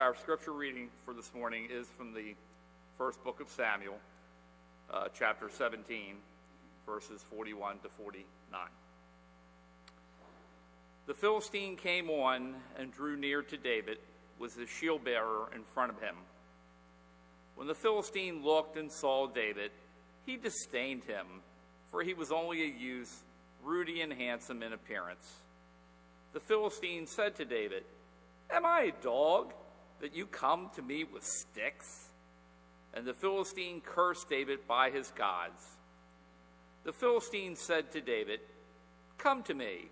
Our scripture reading for this morning is from the first book of Samuel, chapter 17, verses 41 to 49. The Philistine came on and drew near to David with his shield bearer in front of him. When the Philistine looked and saw David, he disdained him, for he was only a youth, ruddy and handsome in appearance. The Philistine said to David, "Am I a dog, that you come to me with sticks?" And the Philistine cursed David by his gods. The Philistine said to David, "Come to me,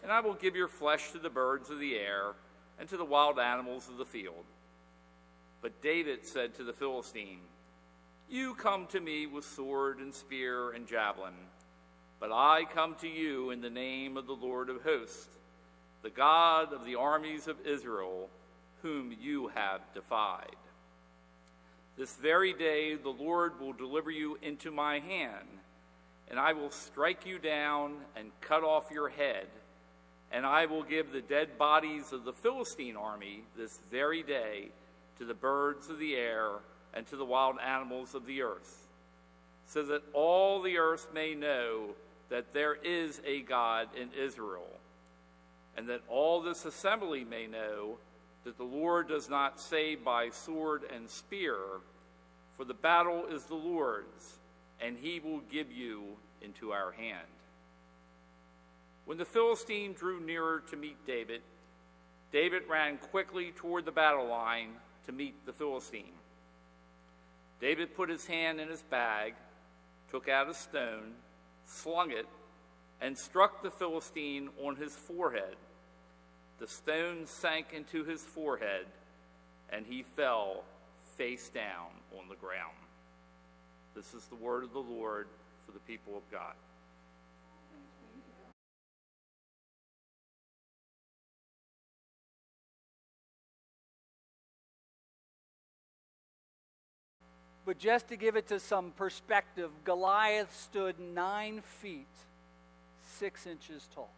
and I will give your flesh to the birds of the air and to the wild animals of the field." But David said to the Philistine, "You come to me with sword and spear and javelin, but I come to you in the name of the Lord of hosts, the God of the armies of Israel, whom you have defied. This very day the Lord will deliver you into my hand, and I will strike you down and cut off your head, and I will give the dead bodies of the Philistine army this very day to the birds of the air and to the wild animals of the earth, so that all the earth may know that there is a God in Israel, and that all this assembly may know that the Lord does not save by sword and spear, for the battle is the Lord's, and he will give you into our hand." When the Philistine drew nearer to meet David, David ran quickly toward the battle line to meet the Philistine. David put his hand in his bag, took out a stone, slung it, and struck the Philistine on his forehead. The stone sank into his forehead, and he fell face down on the ground. This is the word of the Lord for the people of God. But just to give it to some perspective, Goliath stood 9 feet, 6 inches tall.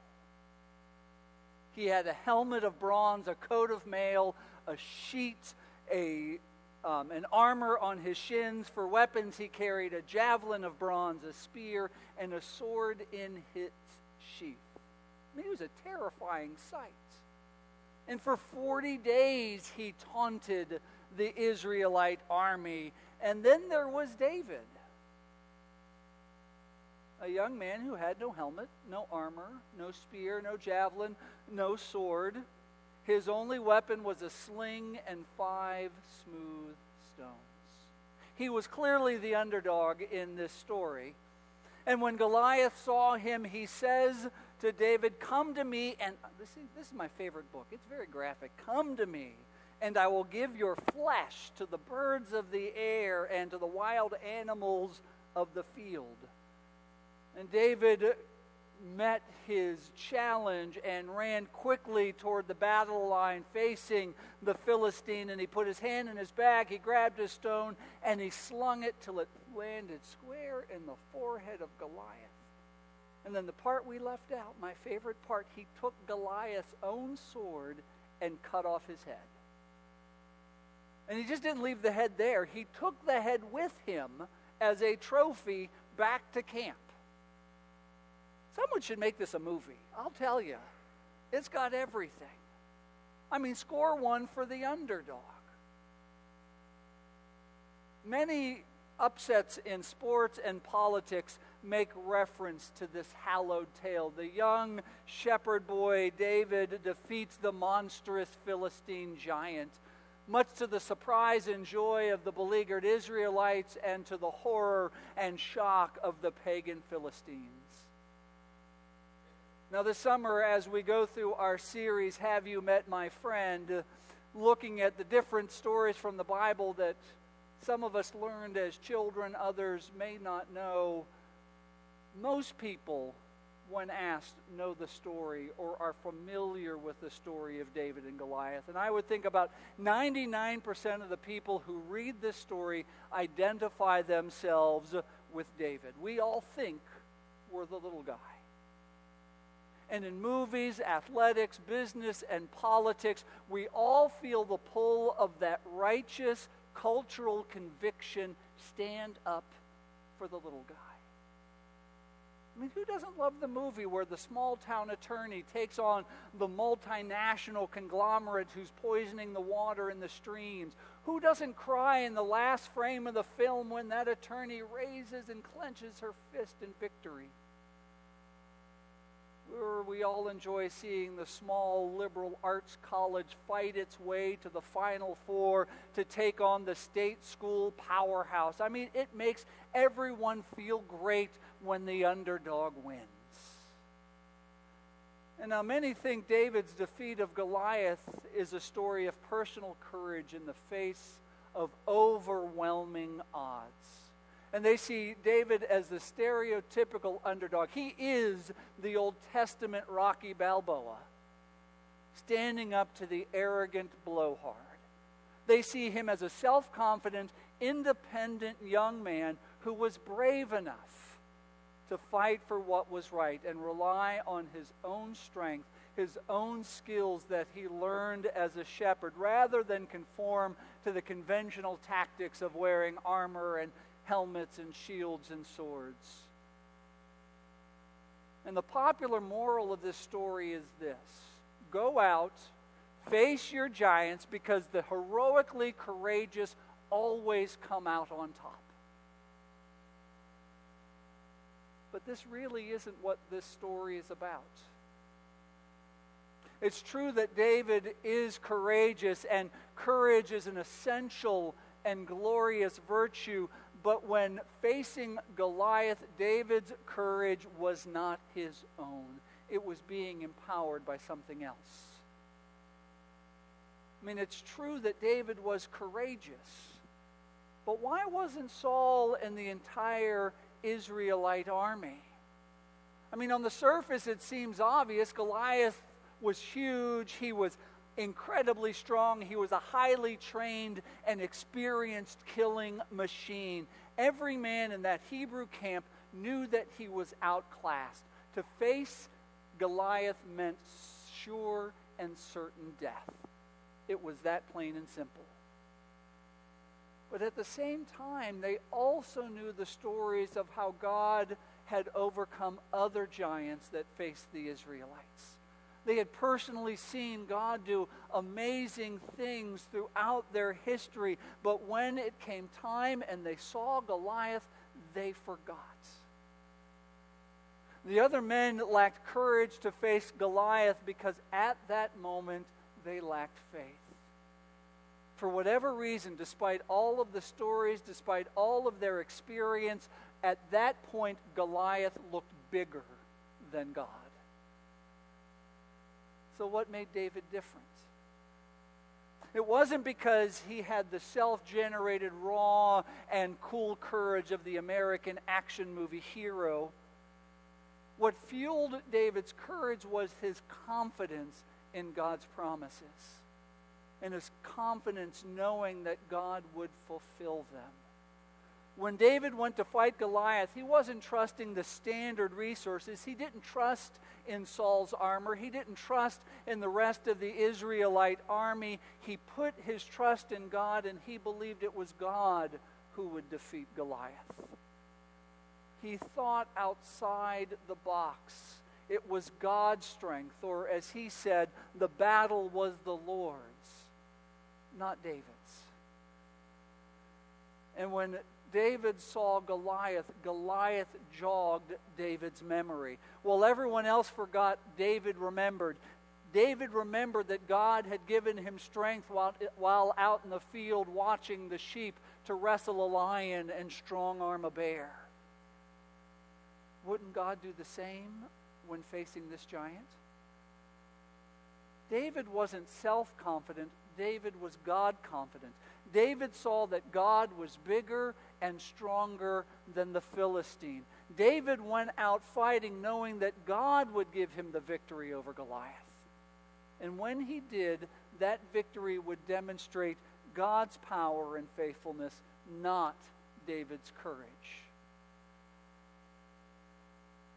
He had a helmet of bronze, a coat of mail, a sheet, an armor on his shins. For weapons, he carried a javelin of bronze, a spear, and a sword in its sheath. I mean, he was a terrifying sight. And for 40 days, he taunted the Israelite army. And then there was David, a young man who had no helmet, no armor, no spear, no javelin, no sword. His only weapon was a sling and 5 smooth stones. He was clearly the underdog in this story. And when Goliath saw him, he says to David, "Come to me," and this is my favorite book. It's very graphic. "Come to me, and I will give your flesh to the birds of the air and to the wild animals of the field." And David met his challenge and ran quickly toward the battle line facing the Philistine, and he put his hand in his bag, he grabbed a stone, and he slung it till it landed square in the forehead of Goliath. And then the part we left out, my favorite part, he took Goliath's own sword and cut off his head. And he just didn't leave the head there. He took the head with him as a trophy back to camp. Someone should make this a movie. I'll tell you. It's got everything. I mean, score 1 for the underdog. Many upsets in sports and politics make reference to this hallowed tale. The young shepherd boy David defeats the monstrous Philistine giant, much to the surprise and joy of the beleaguered Israelites and to the horror and shock of the pagan Philistines. Now this summer, as we go through our series, Have You Met My Friend, looking at the different stories from the Bible that some of us learned as children, others may not know, most people, when asked, know the story or are familiar with the story of David and Goliath. And I would think about 99% of the people who read this story identify themselves with David. We all think we're the little guy. And in movies, athletics, business, and politics, we all feel the pull of that righteous cultural conviction: stand up for the little guy. I mean, who doesn't love the movie where the small-town attorney takes on the multinational conglomerate who's poisoning the water in the streams? Who doesn't cry in the last frame of the film when that attorney raises and clenches her fist in victory? Or we all enjoy seeing the small liberal arts college fight its way to the Final Four to take on the state school powerhouse. I mean, it makes everyone feel great when the underdog wins. And now many think David's defeat of Goliath is a story of personal courage in the face of overwhelming odds. And they see David as the stereotypical underdog. He is the Old Testament Rocky Balboa, standing up to the arrogant blowhard. They see him as a self-confident, independent young man who was brave enough to fight for what was right and rely on his own strength, his own skills that he learned as a shepherd, rather than conform to the conventional tactics of wearing armor and helmets and shields and swords. And the popular moral of this story is this: go out, face your giants, because the heroically courageous always come out on top. But this really isn't what this story is about. It's true that David is courageous, and courage is an essential and glorious virtue, but when facing Goliath, David's courage was not his own. It was being empowered by something else. I mean, it's true that David was courageous, but why wasn't Saul and the entire Israelite army? I mean, on the surface it seems obvious. Goliath was huge. He was incredibly strong. He was a highly trained and experienced killing machine. Every man in that Hebrew camp knew that he was outclassed. To face Goliath meant sure and certain death. It was that plain and simple. But at the same time, they also knew the stories of how God had overcome other giants that faced the Israelites. They had personally seen God do amazing things throughout their history, but when it came time and they saw Goliath, they forgot. The other men lacked courage to face Goliath because at that moment they lacked faith. For whatever reason, despite all of the stories, despite all of their experience, at that point Goliath looked bigger than God. So what made David different? It wasn't because he had the self-generated, raw, and cool courage of the American action movie hero. What fueled David's courage was his confidence in God's promises, and his confidence knowing that God would fulfill them. When David went to fight Goliath, he wasn't trusting the standard resources. He didn't trust in Saul's armor. He didn't trust in the rest of the Israelite army. He put his trust in God, and he believed it was God who would defeat Goliath. He thought outside the box. It was God's strength, or as he said, the battle was the Lord's, not David's. And when David saw Goliath, Goliath jogged David's memory. While everyone else forgot, David remembered. David remembered that God had given him strength while out in the field watching the sheep to wrestle a lion and strong-arm a bear. Wouldn't God do the same when facing this giant? David wasn't self-confident. David was God-confident. David saw that God was bigger and stronger than the Philistine. David went out fighting knowing that God would give him the victory over Goliath. And when he did, that victory would demonstrate God's power and faithfulness, not David's courage.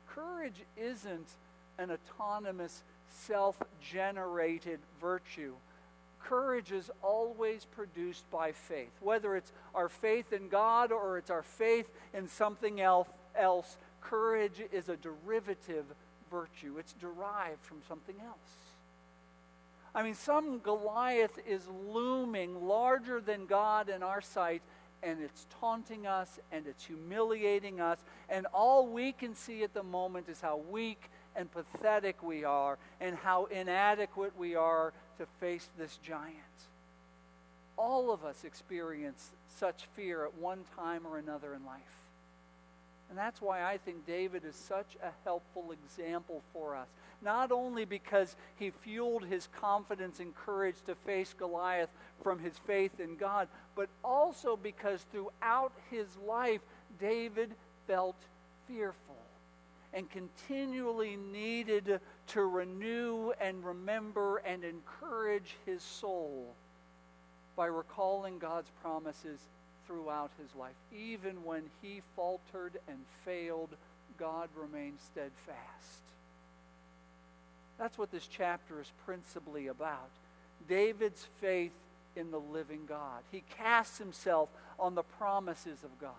Courage isn't an autonomous, self-generated virtue. Courage is always produced by faith. Whether it's our faith in God or it's our faith in something else, courage is a derivative virtue. It's derived from something else. I mean, some Goliath is looming larger than God in our sight, and it's taunting us, and it's humiliating us, and all we can see at the moment is how weak and pathetic we are, and how inadequate we are to face this giant. All of us experience such fear at one time or another in life. And that's why I think David is such a helpful example for us. Not only because he fueled his confidence and courage to face Goliath from his faith in God, but also because throughout his life, David felt fearful and continually needed to renew and remember and encourage his soul by recalling God's promises throughout his life. Even when he faltered and failed, God remained steadfast. That's what this chapter is principally about. David's faith in the living God. He casts himself on the promises of God.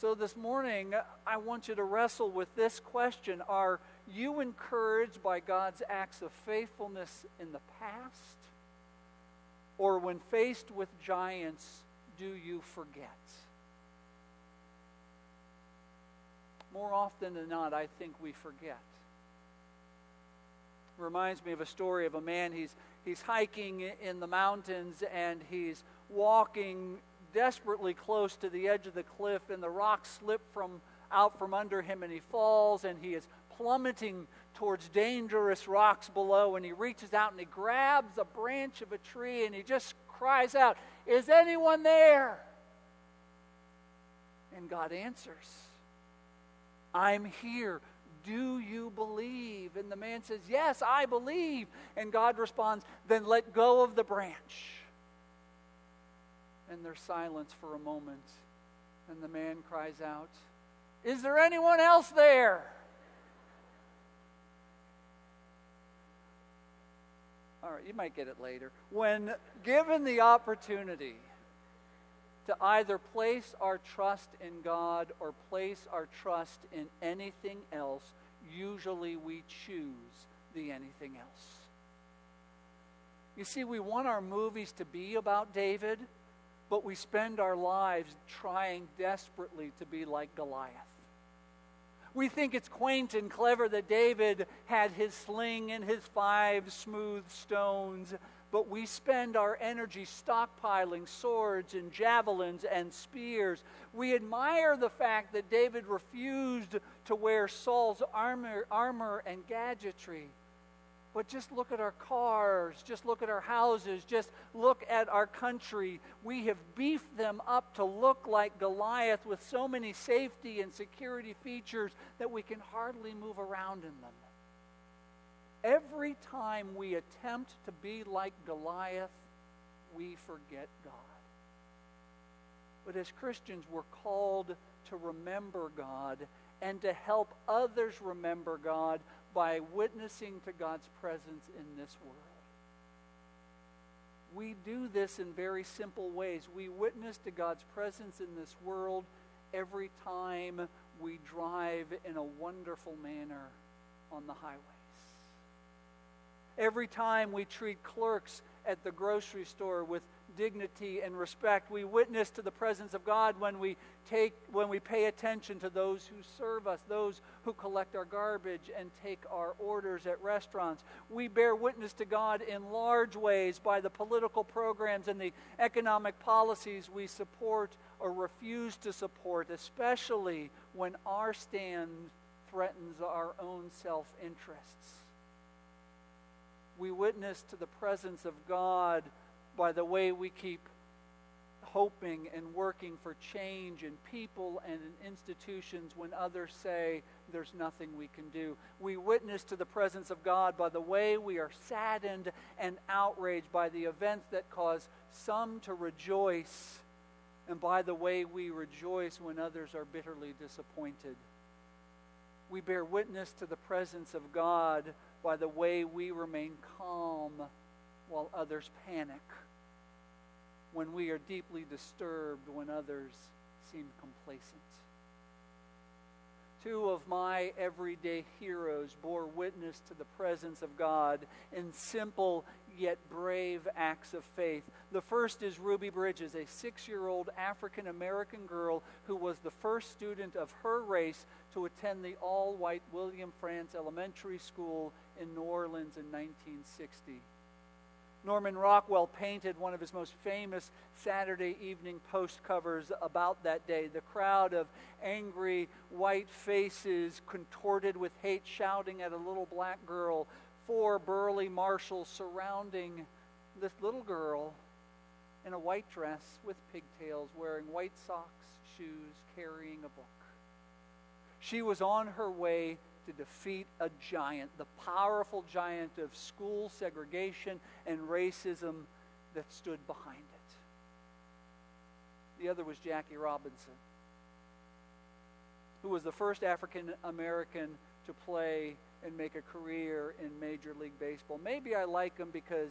So this morning, I want you to wrestle with this question. Are you encouraged by God's acts of faithfulness in the past? Or when faced with giants, do you forget? More often than not, I think we forget. Reminds me of a story of a man. He's hiking in the mountains, and he's walking desperately close to the edge of the cliff, and the rocks slip out from under him, and he falls, and he is plummeting towards dangerous rocks below, and he reaches out and he grabs a branch of a tree, and he just cries out, "Is anyone there?" And God answers, "I'm here. Do you believe?" And the man says, "Yes, I believe." And God responds, "Then let go of the branch." And there's silence for a moment. And the man cries out, "Is there anyone else there?" All right, you might get it later. When given the opportunity to either place our trust in God or place our trust in anything else, usually we choose the anything else. You see, we want our movies to be about David, but we spend our lives trying desperately to be like Goliath. We think it's quaint and clever that David had his sling and his 5 smooth stones, but we spend our energy stockpiling swords and javelins and spears. We admire the fact that David refused to wear Saul's armor and gadgetry. But just look at our cars, just look at our houses, just look at our country. We have beefed them up to look like Goliath with so many safety and security features that we can hardly move around in them. Every time we attempt to be like Goliath, we forget God. But as Christians, we're called to remember God and to help others remember God by witnessing to God's presence in this world. We do this in very simple ways. We witness to God's presence in this world every time we drive in a wonderful manner on the highways. Every time we treat clerks at the grocery store with dignity and respect. We witness to the presence of God when we pay attention to those who serve us, those who collect our garbage and take our orders at restaurants. We bear witness to God in large ways by the political programs and the economic policies we support or refuse to support, especially when our stand threatens our own self-interests. We witness to the presence of God by the way we keep hoping and working for change in people and in institutions when others say there's nothing we can do. We witness to the presence of God by the way we are saddened and outraged by the events that cause some to rejoice, and by the way we rejoice when others are bitterly disappointed. We bear witness to the presence of God by the way we remain calm while others panic, when we are deeply disturbed when others seem complacent. Two of my everyday heroes bore witness to the presence of God in simple yet brave acts of faith. The first is Ruby Bridges, a 6-year-old African-American girl who was the first student of her race to attend the all-white William Frantz Elementary School in New Orleans in 1960. Norman Rockwell painted one of his most famous Saturday Evening Post covers about that day. The crowd of angry white faces contorted with hate, shouting at a little black girl. 4 burly marshals surrounding this little girl in a white dress with pigtails, wearing white socks, shoes, carrying a book. She was on her way to defeat a giant, the powerful giant of school segregation and racism that stood behind it. The other was Jackie Robinson, who was the first African American to play and make a career in Major League Baseball. Maybe I like him because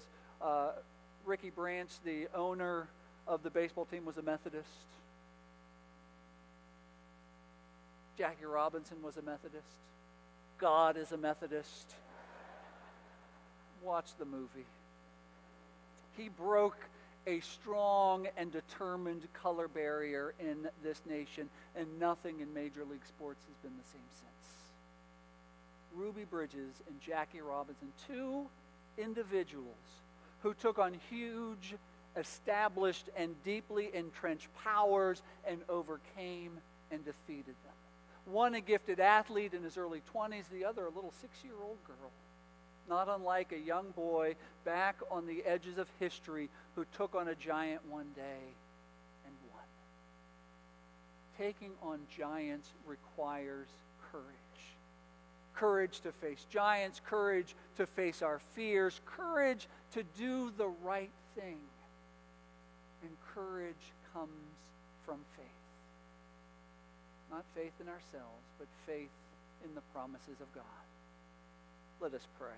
Ricky Branch, the owner of the baseball team, was a Methodist. Jackie Robinson was a Methodist. God is a Methodist. Watch the movie. He broke a strong and determined color barrier in this nation, and nothing in Major League Sports has been the same since. Ruby Bridges and Jackie Robinson, 2 individuals who took on huge, established, and deeply entrenched powers and overcame and defeated them. One a gifted athlete in his early 20s, the other a little 6-year-old girl, not unlike a young boy back on the edges of history who took on a giant one day and won. Taking on giants requires courage. Courage to face giants, courage to face our fears, courage to do the right thing. And courage comes from faith. Not faith in ourselves, but faith in the promises of God. Let us pray.